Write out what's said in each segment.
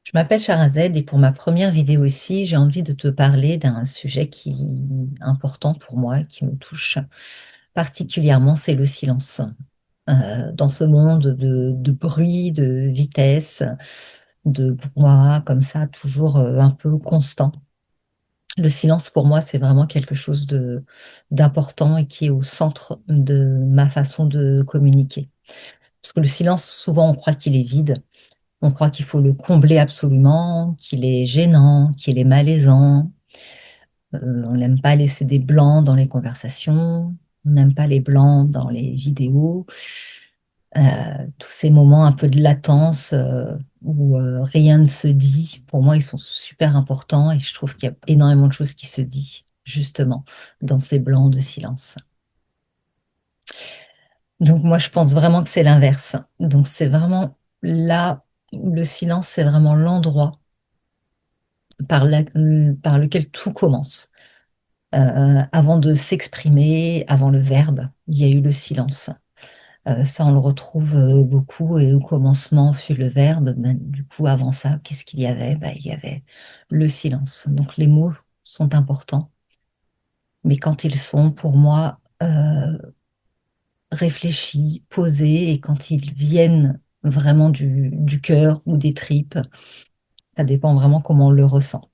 Je m'appelle Sharazed et pour ma première vidéo ici, j'ai envie de te parler d'un sujet qui est important pour moi, qui me touche particulièrement, c'est le silence. Dans ce monde de bruit, de vitesse, de brouhaha comme ça, toujours un peu constant. Le silence pour moi, c'est vraiment quelque chose d'important et qui est au centre de ma façon de communiquer. Parce que le silence, souvent, on croit qu'il est vide. On croit qu'il faut le combler absolument, qu'il est gênant, qu'il est malaisant. On n'aime pas laisser des blancs dans les conversations. On n'aime pas les blancs dans les vidéos. Tous ces moments un peu de latence où rien ne se dit, pour moi, ils sont super importants et je trouve qu'il y a énormément de choses qui se disent justement dans ces blancs de silence. Donc moi, je pense vraiment que c'est l'inverse. Donc c'est vraiment là, le silence, c'est vraiment l'endroit par lequel tout commence. Avant de s'exprimer, avant le verbe, il y a eu le silence. Ça, on le retrouve beaucoup et au commencement fut le verbe. Ben, du coup, avant ça, qu'est-ce qu'il y avait? Ben, il y avait le silence. Donc les mots sont importants, mais quand ils sont, pour moi, réfléchis, posés, et quand ils viennent vraiment du cœur ou des tripes, ça dépend vraiment comment on le ressent.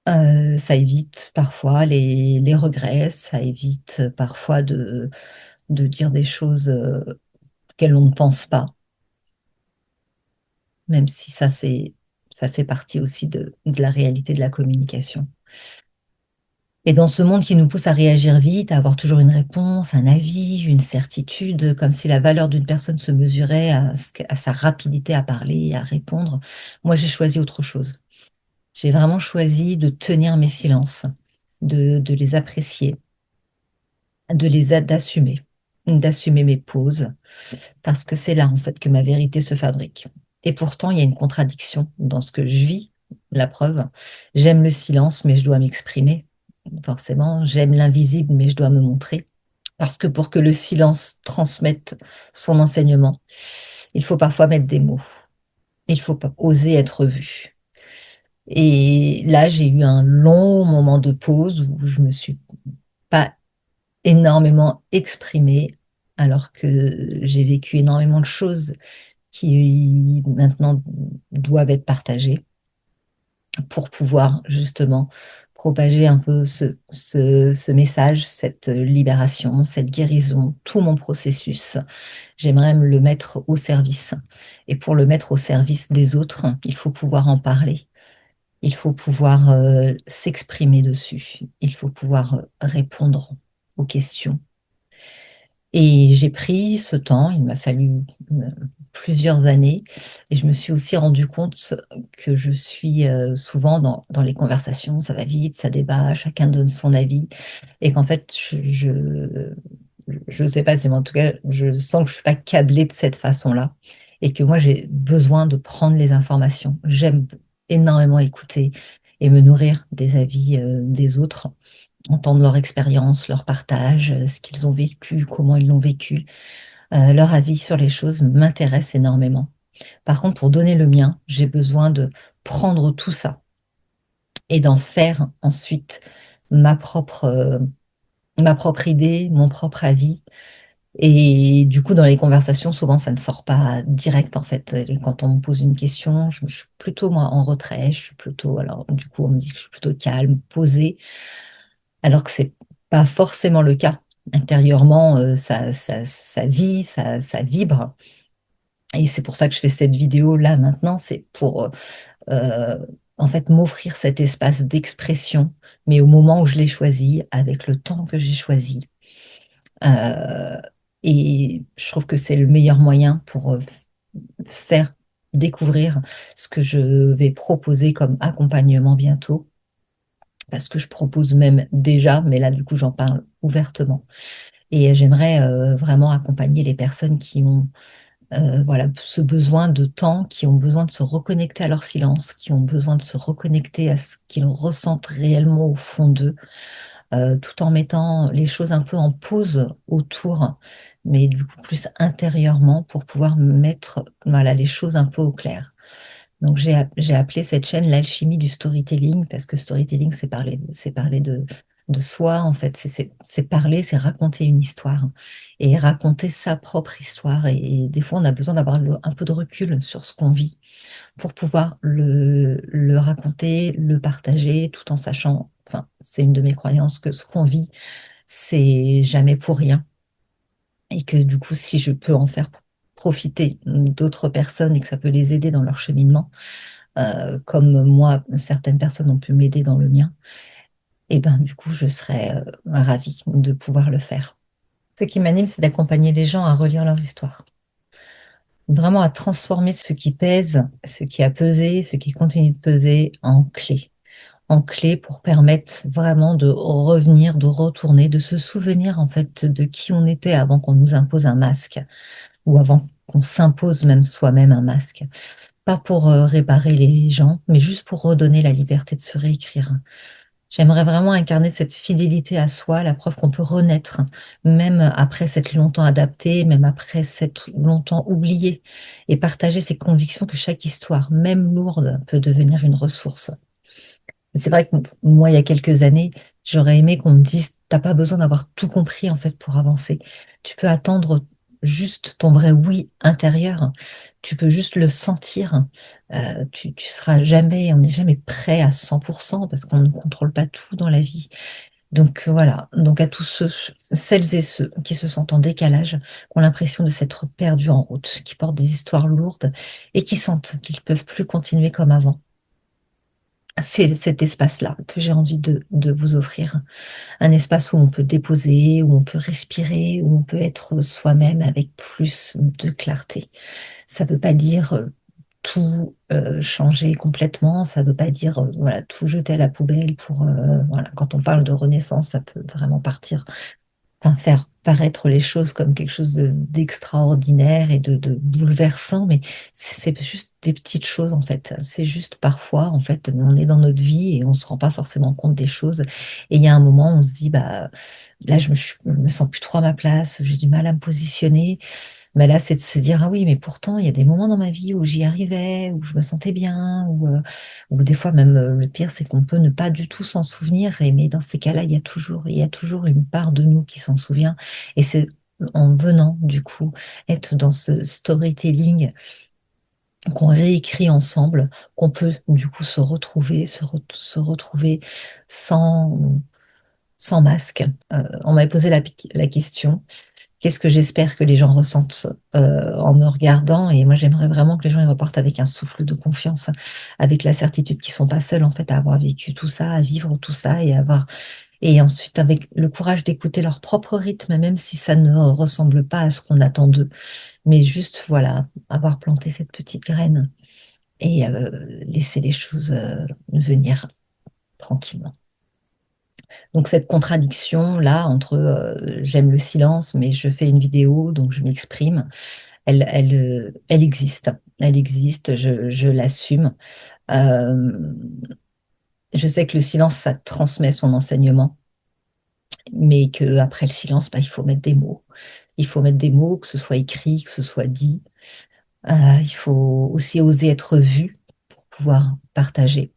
Ça évite parfois les regrets, ça évite parfois de dire des choses qu'elles on ne pense pas, même si ça fait partie aussi de la réalité de la communication. Et dans ce monde qui nous pousse à réagir vite, à avoir toujours une réponse, un avis, une certitude, comme si la valeur d'une personne se mesurait à sa rapidité à parler, à répondre, moi j'ai choisi autre chose. J'ai vraiment choisi de tenir mes silences, de les apprécier, d'assumer mes pauses, parce que c'est là en fait que ma vérité se fabrique. Et pourtant, il y a une contradiction dans ce que je vis. La preuve, j'aime le silence, mais je dois m'exprimer. Forcément, j'aime l'invisible, mais je dois me montrer. Parce que pour que le silence transmette son enseignement, il faut parfois mettre des mots. Il faut pas oser être vu. Et là, j'ai eu un long moment de pause où je me suis pas énormément exprimée, alors que j'ai vécu énormément de choses qui maintenant doivent être partagées pour pouvoir justement propager un peu ce message, cette libération, cette guérison, tout mon processus. J'aimerais me le mettre au service. Et pour le mettre au service des autres, il faut pouvoir en parler. Il faut pouvoir s'exprimer dessus. Il faut pouvoir répondre aux questions. Et j'ai pris ce temps, il m'a fallu plusieurs années, et je me suis aussi rendu compte que je suis souvent dans les conversations, ça va vite, ça débat, chacun donne son avis, et qu'en fait, je sais pas si, mais en tout cas, je sens que je suis pas câblée de cette façon-là, et que moi, j'ai besoin de prendre les informations. J'aime énormément écouter et me nourrir des avis des autres, entendre leur expérience, leur partage, ce qu'ils ont vécu, comment ils l'ont vécu. Leur avis sur les choses m'intéresse énormément. Par contre, pour donner le mien, j'ai besoin de prendre tout ça et d'en faire ensuite ma propre, euh, ma propre idée, mon propre avis. Et du coup, dans les conversations, souvent, ça ne sort pas direct, en fait. Et quand on me pose une question, je suis plutôt, moi, en retrait. Je suis plutôt, alors, du coup, on me dit que je suis plutôt calme, posée, alors que c'est pas forcément le cas. Intérieurement, ça vit, ça vibre. Et c'est pour ça que je fais cette vidéo là maintenant, c'est pour euh, en fait m'offrir cet espace d'expression, mais au moment où je l'ai choisi, avec le temps que j'ai choisi. Euh, et je trouve que c'est le meilleur moyen pour faire découvrir ce que je vais proposer comme accompagnement bientôt, parce que je propose même déjà, mais là du coup j'en parle ouvertement. Et j'aimerais vraiment accompagner les personnes qui ont voilà, ce besoin de temps, qui ont besoin de se reconnecter à leur silence, qui ont besoin de se reconnecter à ce qu'ils ressentent réellement au fond d'eux, tout en mettant les choses un peu en pause autour, mais du coup plus intérieurement pour pouvoir mettre voilà, les choses un peu au clair. Donc j'ai appelé cette chaîne l'alchimie du storytelling parce que storytelling, c'est parler de soi, en fait. C'est parler, c'est raconter une histoire et raconter sa propre histoire. Et des fois, on a besoin d'avoir un peu de recul sur ce qu'on vit pour pouvoir le raconter, le partager, tout en sachant, enfin, c'est une de mes croyances, que ce qu'on vit, c'est jamais pour rien. Et que du coup, si je peux en faire profiter d'autres personnes et que ça peut les aider dans leur cheminement, comme moi, certaines personnes ont pu m'aider dans le mien, et ben du coup, je serais ravie de pouvoir le faire. Ce qui m'anime, c'est d'accompagner les gens à relire leur histoire, vraiment à transformer ce qui pèse, ce qui a pesé, ce qui continue de peser en clé pour permettre vraiment de revenir, de retourner, de se souvenir en fait de qui on était avant qu'on nous impose un masque ou avant qu'on s'impose même soi-même un masque. Pas pour réparer les gens, mais juste pour redonner la liberté de se réécrire. J'aimerais vraiment incarner cette fidélité à soi, la preuve qu'on peut renaître, même après s'être longtemps adapté, même après s'être longtemps oublié, et partager ces convictions que chaque histoire, même lourde, peut devenir une ressource. C'est vrai que moi, il y a quelques années, j'aurais aimé qu'on me dise, t'as pas besoin d'avoir tout compris en fait pour avancer. Tu peux attendre juste ton vrai oui intérieur. Tu peux juste le sentir. Tu seras jamais, on n'est jamais prêt à 100% parce qu'on ne contrôle pas tout dans la vie. Donc voilà. Donc à tous ceux, celles et ceux qui se sentent en décalage, qui ont l'impression de s'être perdus en route, qui portent des histoires lourdes et qui sentent qu'ils peuvent plus continuer comme avant. C'est cet espace-là que j'ai envie de vous offrir. Un espace où on peut déposer, où on peut respirer, où on peut être soi-même avec plus de clarté. Ça ne veut pas dire tout changer complètement, ça ne veut pas dire voilà, tout jeter à la poubelle pour voilà, quand on parle de renaissance, ça peut vraiment partir, enfin, faire paraître les choses comme quelque chose d'extraordinaire et de bouleversant, mais c'est juste des petites choses en fait. C'est juste parfois, en fait, on est dans notre vie et on se rend pas forcément compte des choses. Et il y a un moment, on se dit, bah là, je me sens plus trop à ma place, j'ai du mal à me positionner. Mais là, c'est de se dire, ah oui, mais pourtant, il y a des moments dans ma vie où j'y arrivais, où je me sentais bien, ou des fois même, le pire, c'est qu'on peut ne pas du tout s'en souvenir, mais dans ces cas-là, il y a toujours une part de nous qui s'en souvient. Et c'est en venant, du coup, être dans ce storytelling qu'on réécrit ensemble, qu'on peut, du coup, se retrouver, se retrouver sans, sans masque. On m'avait posé la question. Qu'est-ce que j'espère que les gens ressentent en me regardant? Et moi, j'aimerais vraiment que les gens y repartent avec un souffle de confiance, avec la certitude qu'ils sont pas seuls en fait à avoir vécu tout ça, à vivre tout ça et ensuite avec le courage d'écouter leur propre rythme, même si ça ne ressemble pas à ce qu'on attend d'eux. Mais juste voilà, avoir planté cette petite graine et laisser les choses venir tranquillement. Donc cette contradiction-là entre j'aime le silence, mais je fais une vidéo, donc je m'exprime, elle existe. Elle existe, je l'assume. Euh, je sais que le silence, ça transmet son enseignement, mais qu'après le silence, bah, il faut mettre des mots. Il faut mettre des mots, que ce soit écrit, que ce soit dit. Il faut aussi oser être vu pour pouvoir partager.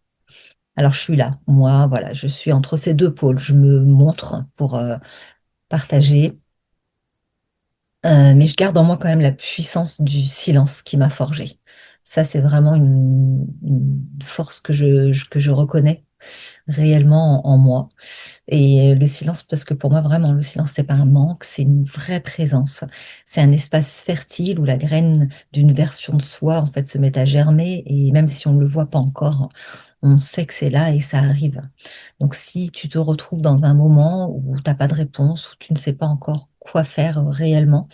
Alors je suis là, moi, voilà, je suis entre ces deux pôles. Je me montre pour partager. Mais je garde en moi quand même la puissance du silence qui m'a forgée. Ça, c'est vraiment une force que je reconnais réellement en moi. Et le silence, parce que pour moi, vraiment, le silence, c'est pas un manque, c'est une vraie présence. C'est un espace fertile où la graine d'une version de soi, en fait, se met à germer. Et même si on ne le voit pas encore, on sait que c'est là et ça arrive. Donc, si tu te retrouves dans un moment où tu n'as pas de réponse, où tu ne sais pas encore quoi faire réellement,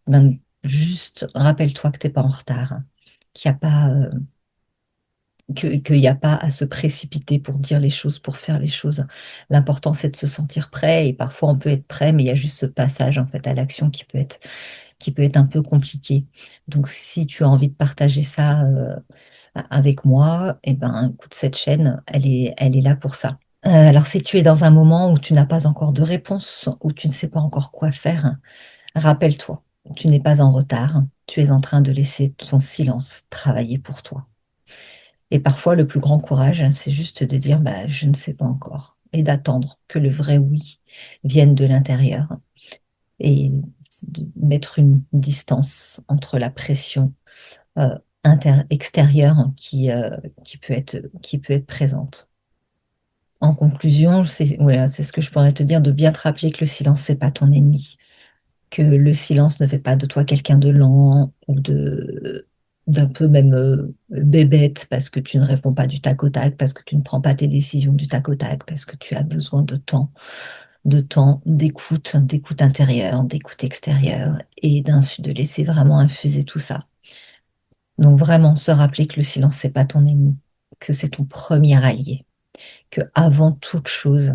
ben, juste rappelle-toi que tu n'es pas en retard, hein, qu'il n'y a pas, qu'il n'y a pas à se précipiter pour dire les choses, pour faire les choses. L'important, c'est de se sentir prêt et parfois on peut être prêt, mais il y a juste ce passage en fait à l'action qui peut être un peu compliqué. Donc, si tu as envie de partager ça avec moi, eh ben, écoute, cette chaîne, elle est là pour ça. Alors, si tu es dans un moment où tu n'as pas encore de réponse, où tu ne sais pas encore quoi faire, rappelle-toi, tu n'es pas en retard, tu es en train de laisser ton silence travailler pour toi. Et parfois, le plus grand courage, hein, c'est juste de dire, bah, je ne sais pas encore, et d'attendre que le vrai oui vienne de l'intérieur, et de mettre une distance entre la pression extérieure qui peut être présente. En conclusion, c'est voilà, c'est ce que je pourrais te dire, de bien te rappeler que le silence, c'est pas ton ennemi, que le silence ne fait pas de toi quelqu'un de lent ou d'un peu même bébête parce que tu ne réponds pas du tac au tac, parce que tu ne prends pas tes décisions du tac au tac, parce que tu as besoin de temps, d'écoute intérieure, d'écoute extérieure et de laisser vraiment infuser tout ça. Donc vraiment se rappeler que le silence, c'est pas ton ennemi, que c'est ton premier allié, que avant toute chose,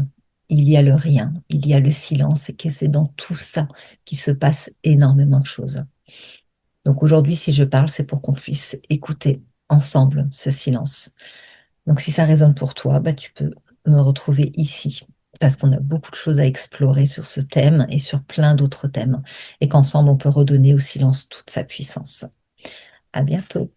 il y a le rien, il y a le silence et que c'est dans tout ça qu'il se passe énormément de choses. Donc aujourd'hui, si je parle, c'est pour qu'on puisse écouter ensemble ce silence. Donc si ça résonne pour toi, bah, tu peux me retrouver ici parce qu'on a beaucoup de choses à explorer sur ce thème et sur plein d'autres thèmes et qu'ensemble, on peut redonner au silence toute sa puissance. À bientôt.